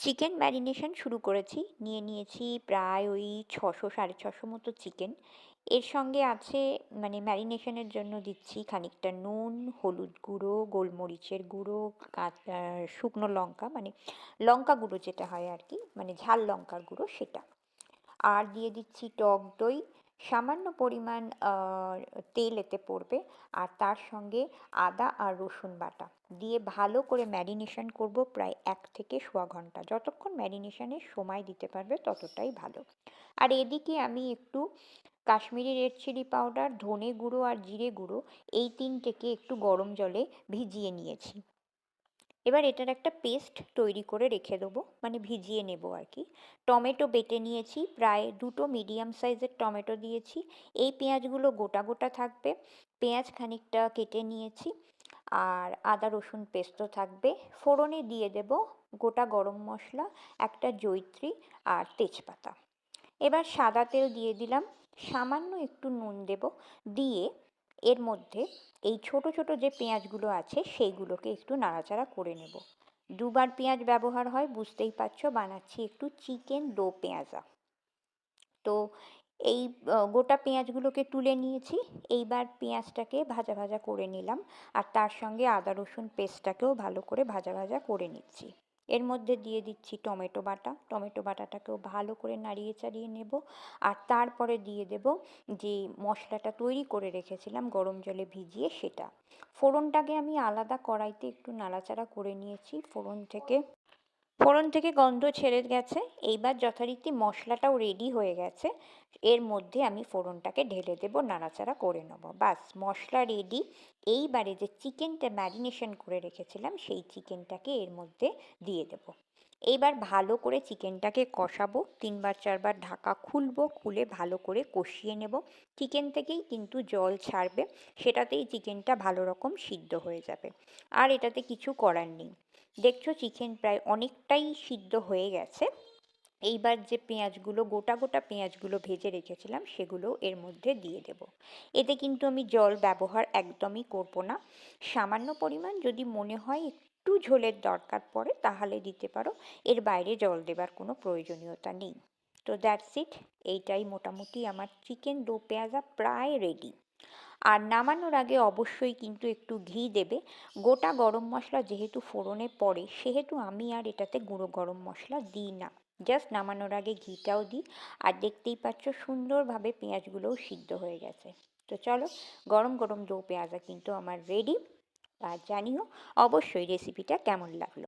Chicken marination শুরু করেছি। নিয়েছি প্রায় ওই ৬০০ ৬৫০ মতো চিকেন। এর সঙ্গে আছে মানে ম্যারিনেশনের জন্য দিচ্ছি খানিকটা নুন, হলুদ গুঁড়ো, গোলমরিচের গুঁড়ো, শুকনো লঙ্কা মানে লঙ্কা গুঁড়ো যেটা হয় আর কি, মানে ঝাল লঙ্কার গুঁড়ো সেটা। আর দিয়ে দিচ্ছি টক দই, সামান্য পরিমাণ তেল এতে পড়বে, আর তার সঙ্গে আদা আর রসুন বাটা দিয়ে ভালো করে ম্যারিনেশন করব প্রায় ১ থেকে সোয়া ঘন্টা। যতক্ষণ ম্যারিনেশনের সময় দিতে পারবে ততটাই ভালো। আর এদিকে আমি একটু কাশ্মীরি রেড চিলি পাউডার, ধনে গুঁড়ো আর জিরে গুঁড়ো এই ৩টেকে একটু গরম জলে ভিজিয়ে নিয়েছি। এবার এটার একটা পেস্ট তৈরি করে রেখে দেবো, মানে ভিজিয়ে নেব আর কি। টমেটো বেটে নিয়েছি, প্রায় 2টো মিডিয়াম সাইজের টমেটো দিয়েছি। এই পেঁয়াজগুলো গোটা গোটা থাকবে। পেঁয়াজ খানিকটা কেটে নিয়েছি, আর আদা রসুন পেস্ট থাকবে। ফোড়নে দিয়ে দেব গোটা গরম মশলা, একটা জয়িত্রী আর তেজপাতা। এবার সাদা তেল দিয়ে দিলাম, সামান্য একটু নুন দেব, দিয়ে এর মধ্যে এই ছোট ছোট যে পেঁয়াজগুলো আছে সেইগুলোকে একটু নাড়াচাড়া করে নেব। দুবার পেঁয়াজ ব্যবহার হয়, বুঝতেই পারছো বানাচ্ছি একটু চিকেন দো পেঁয়াজা। তো এই গোটা পেঁয়াজগুলোকে তুলে নিয়েছি। এইবার পেঁয়াজটাকে ভাজা ভাজা করে নিলাম, আর তার সঙ্গে আদা রসুন পেস্টটাকেও ভালো করে ভাজা ভাজা করে নিচ্ছি। এর মধ্যে দিয়ে দিচ্ছি টমেটো বাটা, টমেটো বাটাটাকেও ভালো করে নাড়িয়ে চাড়িয়ে নেব। আর তারপরে দিয়ে দেব যে মশলাটা তৈরি করে রেখেছিলাম গরম জলে ভিজিয়ে সেটা। ফোড়নটাকে আমি আলাদা কড়াইতে একটু নাড়াচাড়া করে নিয়েছি। ফোড়ন থেকে গন্ধ ছেড়ে গেছে। এইবার যথারীতি মশলাটাও রেডি হয়ে গেছে। এর মধ্যে আমি ফোড়নটাকে ঢেলে দেব, নাড়াচাড়া করে নেব, ব্যাস মশলা রেডি। এইবারে যে চিকেনটা ম্যারিনেশন করে রেখেছিলাম সেই চিকেনটাকে এর মধ্যে দিয়ে দেব। এইবার ভালো করে চিকেনটাকে কষাবো, ৩বার ৪বার ঢাকা খুলবো, খুলে ভালো করে কষিয়ে নেব। চিকেন থেকেই কিন্তু জল ছাড়বে, সেটাতেই চিকেনটা ভালো রকম সিদ্ধ হয়ে যাবে। আর এটাতে কিছু করার নেই। দেখছো চিকেন প্রায় অনেকটাই সিদ্ধ হয়ে গেছে। এইবার যে পেঁয়াজগুলো গোটা গোটা পেঁয়াজগুলো ভেজে রেখেছিলাম সেগুলো এর মধ্যে দিয়ে দেব। এতে কিন্তু আমি জল ব্যবহার একদমই করব না। সামান্য পরিমাণ যদি মনে হয় একটু ঝোলের দরকার পড়ে তাহলে দিতে পারো, এর বাইরে জল দেবার কোনো প্রয়োজনীয়তা নেই। তো দ্যাটস ইট। এইটাই মোটামুটি আমার চিকেন দো পেঁয়াজা প্রায় রেডি। আর নামানোর আগে অবশ্যই কিন্তু একটু ঘি দেবে। গোটা গরম মশলা যেহেতু ফোড়নে পড়ে সেহেতু আমি আর এটাতে গুঁড়ো গরম মশলা দিই না। জাস্ট নামানোর আগে ঘিটাও দিই। আর দেখতেই পাচ্ছ সুন্দরভাবে পেঁয়াজগুলোও সিদ্ধ হয়ে গেছে। তো চলো, গরম গরম দো পেঁয়াজা কিন্তু আমার রেডি। আর জানিও অবশ্যই রেসিপিটা কেমন লাগলো।